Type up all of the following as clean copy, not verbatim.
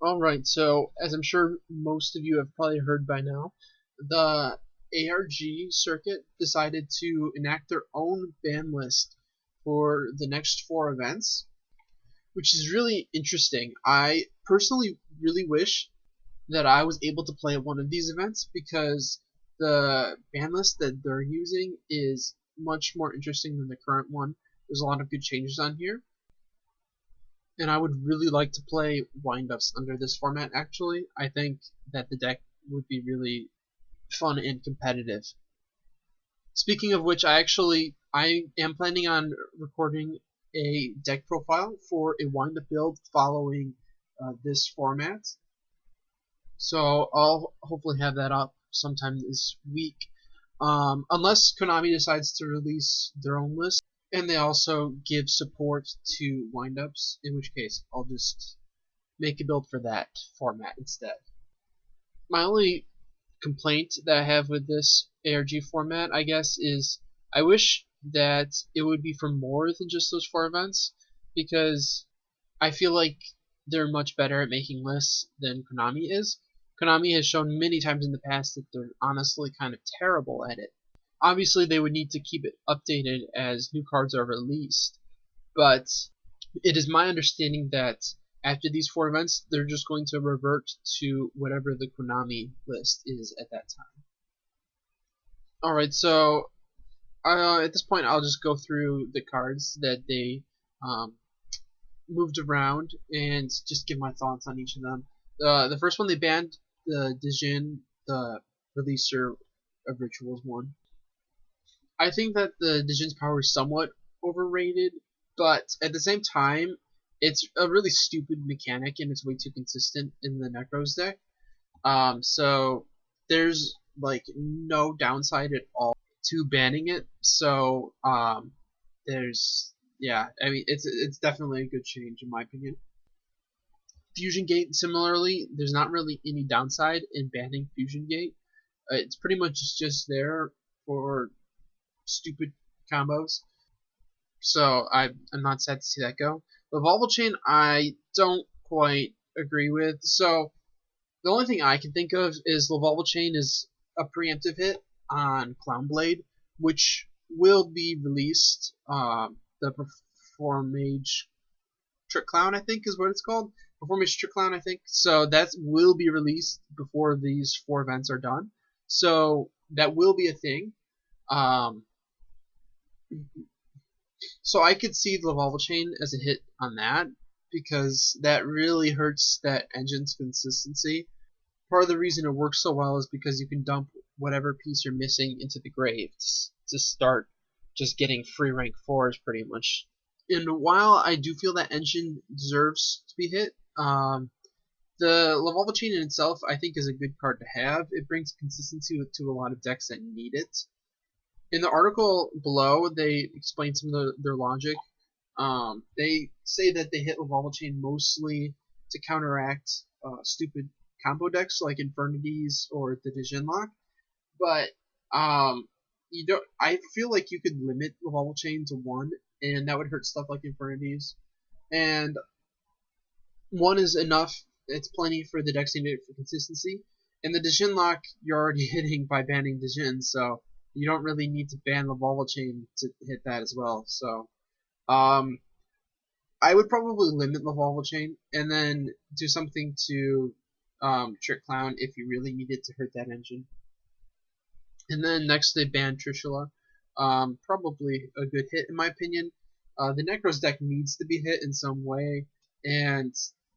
Alright, so as I'm sure most of you have probably heard by now, the ARG circuit decided to enact their own ban list for the next four events, which is really interesting. I personally really wish that I was able to play at one of these events because the ban list that they're using is much more interesting than the current one. There's a lot of good changes on here, and I would really like to play windups under this format actually. I think that the deck would be really fun and competitive. Speaking of which, I am planning on recording a deck profile for a windup build following this format. So I'll hopefully have that up sometime this week. Unless Konami decides to release their own list, and they also give support to windups, in which case I'll just make a build for that format instead. My only complaint that I have with this ARG format, I guess, is I wish that it would be for more than just those four events, because I feel like they're much better at making lists than Konami is. Konami has shown many times in the past that they're honestly kind of terrible at it. Obviously, they would need to keep it updated as new cards are released, but it is my understanding that after these four events, they're just going to revert to whatever the Konami list is at that time. Alright, so at this point, I'll just go through the cards that they moved around and just give my thoughts on each of them. The first one they banned, the Djinn, the releaser of Rituals one. I think that the Djinn's power is somewhat overrated, but at the same time, it's a really stupid mechanic and it's way too consistent in the Nekroz deck. So there's like no downside at all to banning it. So there's I mean it's definitely a good change in my opinion. Fusion Gate, similarly, there's not really any downside in banning Fusion Gate. It's pretty much just there for stupid combos. So I'm not sad to see that go. Lavalval Chain, I don't quite agree with. So the only thing I can think of is Lavalval Chain is a preemptive hit on Clownblade, which will be released. The Performage Trick Clown, I think, is what it's called. Performance Trick Clown, I think. So that will be released before these four events are done. So that will be a thing. So I could see the Lavalval Chain as a hit on that because that really hurts that engine's consistency. Part of the reason it works so well is because you can dump whatever piece you're missing into the grave to start just getting free rank 4s pretty much. And while I do feel that engine deserves to be hit, the Lavalval Chain in itself I think is a good card to have. It brings consistency to a lot of decks that need it. In the article below, they explain some of their logic. They say that they hit Lavalval Chain mostly to counteract stupid combo decks like Infernities or the Djinn lock, but you don't. I feel like you could limit Lavalval Chain to one, and that would hurt stuff like Infernities. And one is enough. It's plenty for the decks needed for consistency. And the Djinn lock, you're already hitting by banning Djinn, so you don't really need to ban Lavalval Chain to hit that as well. So, I would probably limit Lavalval Chain and then do something to Trick Clown if you really needed to hurt that engine. And then next they ban Trishula. Probably a good hit in my opinion. The Nekroz deck needs to be hit in some way, and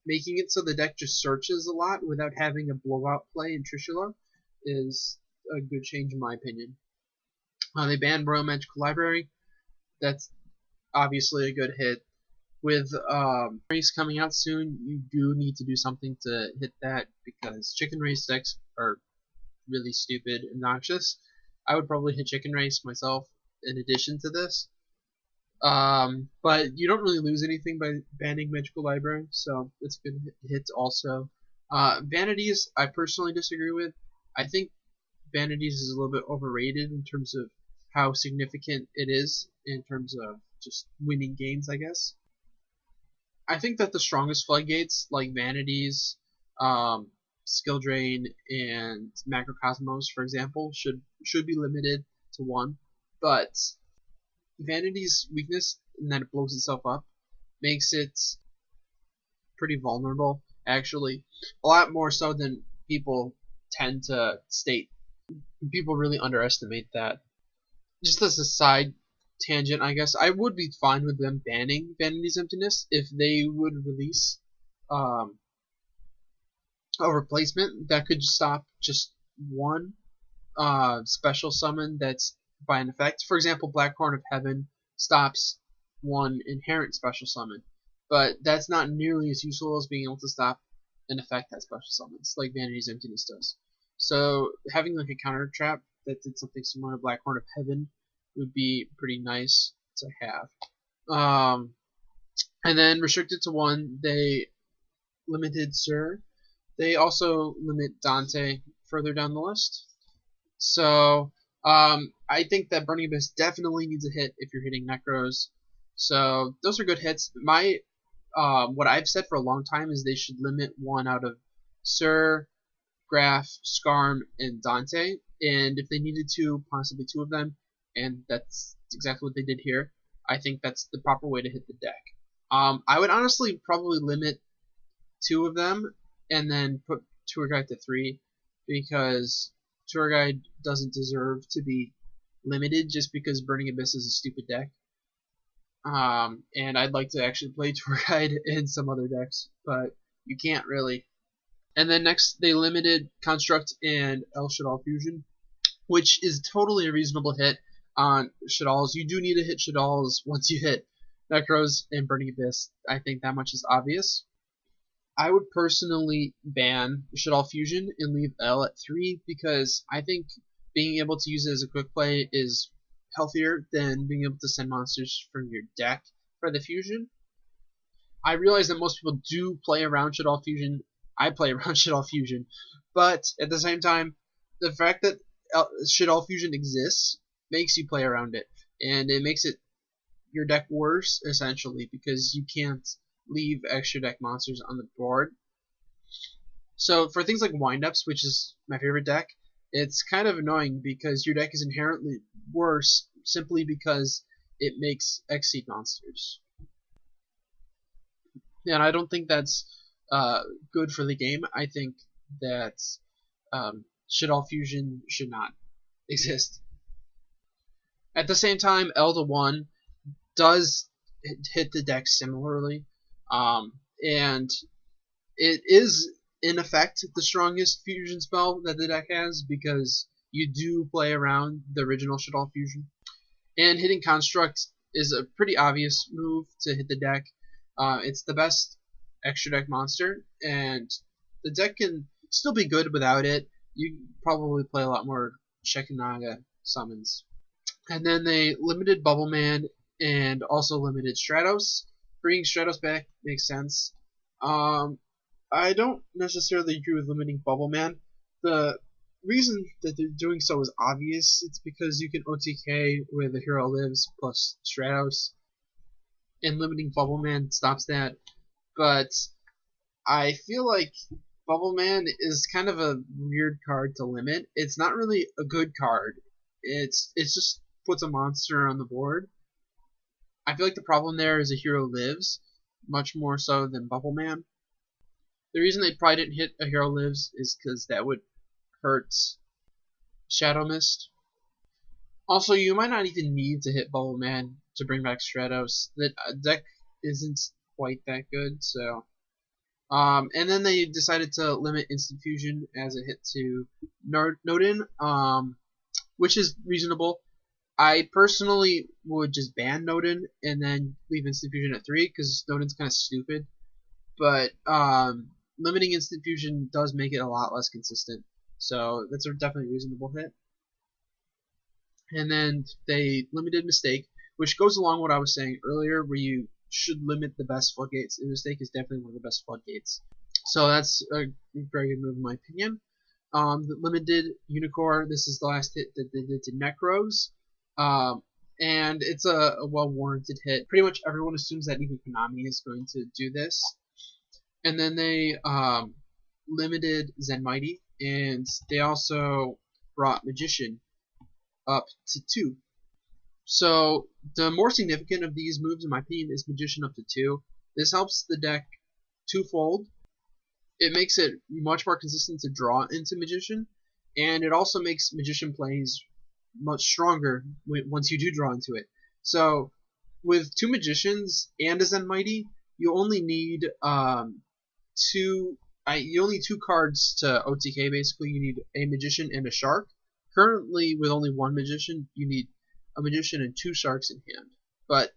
making it so the deck just searches a lot without having a blowout play in Trishula is a good change in my opinion. They banned Royal Magical Library. That's obviously a good hit. With race coming out soon, you do need to do something to hit that because chicken race decks are really stupid and obnoxious. I would probably hit chicken race myself in addition to this. But you don't really lose anything by banning Magical Library, so it's a good hit also. Vanities, I personally disagree with. I think Vanities is a little bit overrated in terms of how significant it is in terms of just winning games, I guess. I think that the strongest floodgates, like Vanities, Skill Drain and Macrocosmos, for example, should be limited to 1. But Vanity's weakness in that it blows itself up makes it pretty vulnerable, actually. A lot more so than people tend to state. People really underestimate that. Just as a side tangent, I guess, I would be fine with them banning Vanity's Emptiness if they would release a replacement that could stop just one special summon that's by an effect. For example, Black Horn of Heaven stops one inherent special summon, but that's not nearly as useful as being able to stop an effect that special summons, like Vanity's Emptiness does. So having like a counter trap that did something similar to Black Horn of Heaven would be pretty nice to have. And then restricted to 1, they limited Sir. They also limit Dante further down the list. So I think that Burning Abyss definitely needs a hit if you're hitting Nekroz. So those are good hits. My what I've said for a long time is they should limit 1 out of Sir, Graf, Skarm, and Dante. And if they needed to, possibly 2 of them. And that's exactly what they did here. I think that's the proper way to hit the deck. I would honestly probably limit 2 of them and then put Tour Guide to 3, because Tour Guide doesn't deserve to be limited just because Burning Abyss is a stupid deck. And I'd like to actually play Tour Guide in some other decks, but you can't really. And then next, they limited Construct and El-Shaddoll Fusion, which is totally a reasonable hit on Shaddolls. You do need to hit Shaddolls once you hit Nekroz and Burning Abyss. I think that much is obvious. I would personally ban Shaddoll Fusion and leave El at 3, because I think being able to use it as a quick play is healthier than being able to send monsters from your deck for the Fusion. I realize that most people do play around Shaddoll Fusion. I play around Shaddoll Fusion. But at the same time, the fact that Shaddoll Fusion exists makes you play around it. And it makes it your deck worse, essentially, because you can't leave extra deck monsters on the board. So for things like windups, which is my favorite deck, it's kind of annoying because your deck is inherently worse simply because it makes X-Seed monsters. And I don't think that's good for the game. I think that Shaddoll Fusion should not exist. At the same time, Elder 1 does hit the deck similarly. And it is, in effect, the strongest fusion spell that the deck has, because you do play around the original Shaddoll Fusion. And hitting Construct is a pretty obvious move to hit the deck. It's the best extra deck monster, and the deck can still be good without it. You probably play a lot more Shekinaga summons. And then they limited Bubbleman and also limited Stratos. Bringing Stratos back makes sense. I don't necessarily agree with limiting Bubbleman. The reason that they're doing so is obvious. It's because you can OTK where the hero lives plus Stratos, and limiting Bubbleman stops that. But I feel like Bubbleman is kind of a weird card to limit. It's not really a good card. It's just puts a monster on the board. I feel like the problem there is a hero lives, much more so than Bubbleman. The reason they probably didn't hit a hero lives is because that would hurt Shadow Mist. Also, you might not even need to hit Bubbleman to bring back Stratos. The deck isn't quite that good, so. And then they decided to limit Instant Fusion as a hit to Nodin, which is reasonable. I personally would just ban Nodin and then leave Instant Fusion at 3, because Nodin's kind of stupid. But limiting Instant Fusion does make it a lot less consistent. So that's a definitely reasonable hit. And then they limited Mistake, which goes along with what I was saying earlier, where you should limit the best floodgates. And Mistake is definitely one of the best floodgates. So that's a very good move in my opinion. The limited Unicore, this is the last hit that they did to Nekroz. And it's a well-warranted hit. Pretty much everyone assumes that even Konami is going to do this. And then they limited Zenmaity, and they also brought Magician up to 2. So the more significant of these moves, in my opinion, is Magician up to 2. This helps the deck twofold. It makes it much more consistent to draw into Magician, and it also makes Magician plays much stronger once you do draw into it. So with 2 Magicians and a Zenmaity, you only need you only 2 cards to OTK. Basically, you need a Magician and a Shark. Currently, with only 1 Magician, you need a Magician and 2 Sharks in hand. But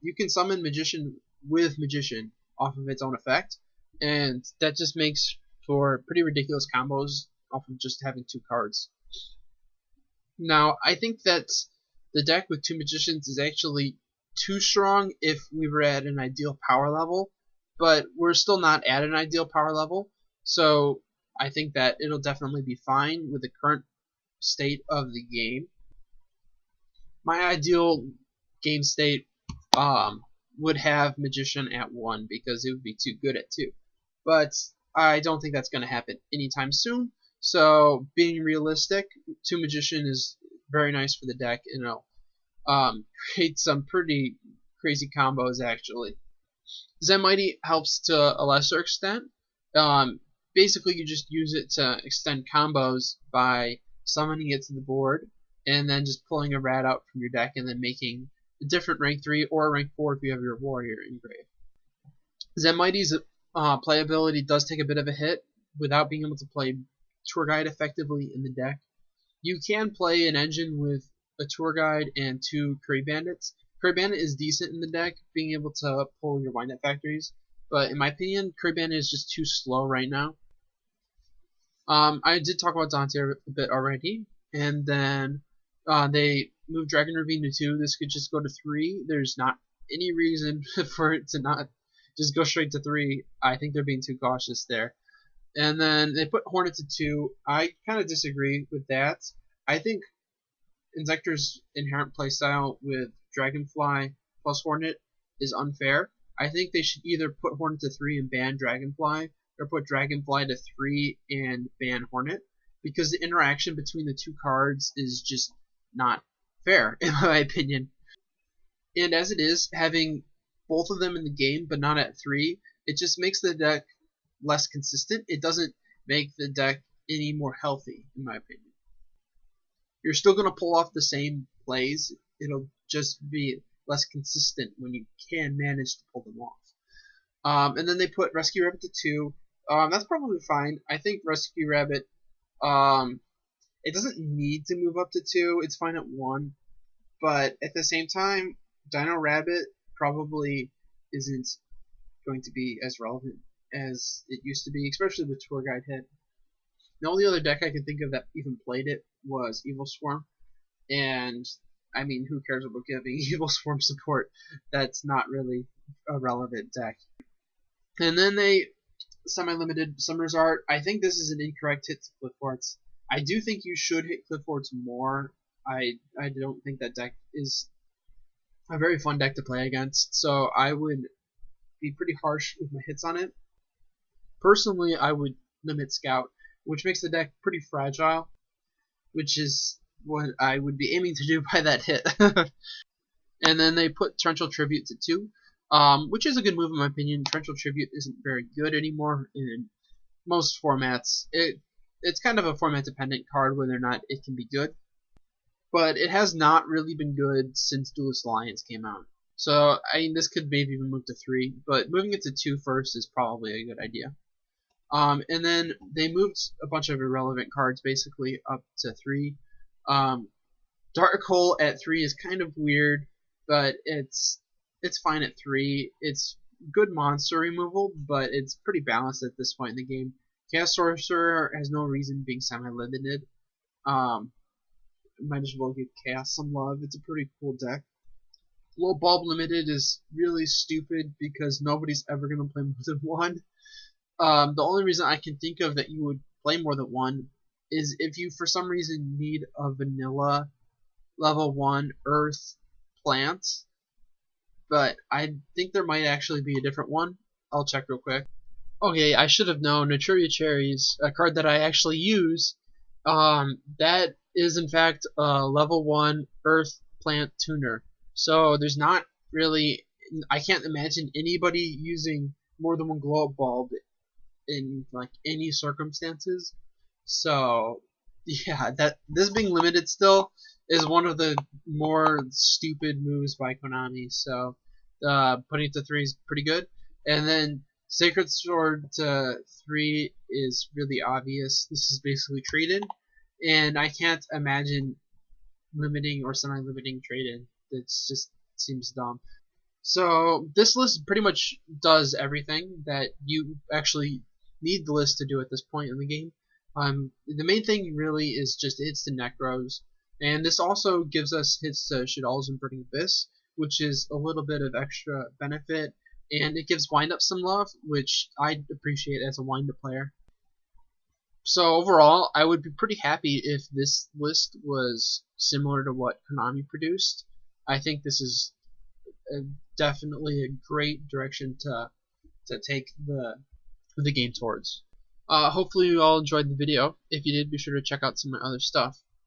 you can summon Magician with Magician off of its own effect, and that just makes for pretty ridiculous combos off of just having 2 cards. Now, I think that the deck with 2 Magicians is actually too strong if we were at an ideal power level, but we're still not at an ideal power level, so I think that it'll definitely be fine with the current state of the game. My ideal game state would have Magician at 1 because it would be too good at 2. But I don't think that's going to happen anytime soon. So being realistic, 2 Magician is very nice for the deck, and it'll create some pretty crazy combos actually. Zenmaity helps to a lesser extent. Basically, you just use it to extend combos by summoning it to the board, and then just pulling a rat out from your deck, and then making a different rank 3 or rank 4 if you have your warrior engraved. Zenmaity's playability does take a bit of a hit without being able to play Tour Guide effectively in the deck. You can play an engine with a Tour Guide and 2 Curry Bandits. Curry Bandit is decent in the deck, being able to pull your Wind Up Factories, but in my opinion, Curry Bandit is just too slow right now. I did talk about Dante a bit already, and then they moved Dragon Ravine to 2. This could just go to 3. There's not any reason for it to not just go straight to 3. I think they're being too cautious there. And then they put Hornet to 2. I kind of disagree with that. I think Inzektor's inherent playstyle with Dragonfly plus Hornet is unfair. I think they should either put Hornet to 3 and ban Dragonfly, or put Dragonfly to 3 and ban Hornet, because the interaction between the 2 cards is just not fair, in my opinion. And as it is, having both of them in the game but not at 3, it just makes the deck less consistent. It doesn't make the deck any more healthy, in my opinion. You're still going to pull off the same plays. It'll just be less consistent when you can manage to pull them off. And then they put Rescue Rabbit to 2. That's probably fine. I think Rescue Rabbit, it doesn't need to move up to 2. It's fine at 1. But at the same time, Dino Rabbit probably isn't going to be as relevant as it used to be, especially with Tour Guide hit. The only other deck I can think of that even played it was Evil Swarm, and I mean, who cares about giving Evil Swarm support? That's not really a relevant deck. And then they semi-limited Summoner's Art. I think this is an incorrect hit to Clifford's. I do think you should hit Clifford's more. I don't think that deck is a very fun deck to play against, so I would be pretty harsh with my hits on it. Personally, I would limit Scout, which makes the deck pretty fragile, which is what I would be aiming to do by that hit. And then they put Torrential Tribute to 2, which is a good move in my opinion. Torrential Tribute isn't very good anymore in most formats. It's kind of a format dependent card whether or not it can be good, but it has not really been good since Duelist Alliance came out. So I mean, this could maybe even move to 3, but moving it to 2 first is probably a good idea. And then they moved a bunch of irrelevant cards basically up to 3. Dark Hole at 3 is kind of weird, but it's fine at 3. It's good monster removal, but it's pretty balanced at this point in the game. Chaos Sorcerer has no reason being semi-limited. Might as well give Chaos some love. It's a pretty cool deck. Low Bulb Limited is really stupid because nobody's ever going to play more than 1. The only reason I can think of that you would play more than 1 is if you for some reason need a vanilla level 1 earth plant, but I think there might actually be a different one. I'll check real quick. Okay, I should have known. Naturia Cherries, a card that I actually use. That is in fact a level 1 Earth Plant Tuner. So there's not really, I can't imagine anybody using more than one glow up bulb in like any circumstances. So yeah, that this being limited still is one of the more stupid moves by Konami. So putting it to 3 is pretty good, and then Sacred Sword to 3 is really obvious. This is basically trade-in, and I can't imagine limiting or semi-limiting trade-in. It just seems dumb. So this list pretty much does everything that you actually need the list to do at this point in the game. The main thing really is just hits to Nekroz, and this also gives us hits to Shaddolls and Burning Abyss, which is a little bit of extra benefit, and it gives wind up some love, which I appreciate as a wind up player. So overall, I would be pretty happy if this list was similar to what Konami produced. I think this is definitely a great direction to take the game towards. Hopefully you all enjoyed the video. If you did, be sure to check out some of my other stuff.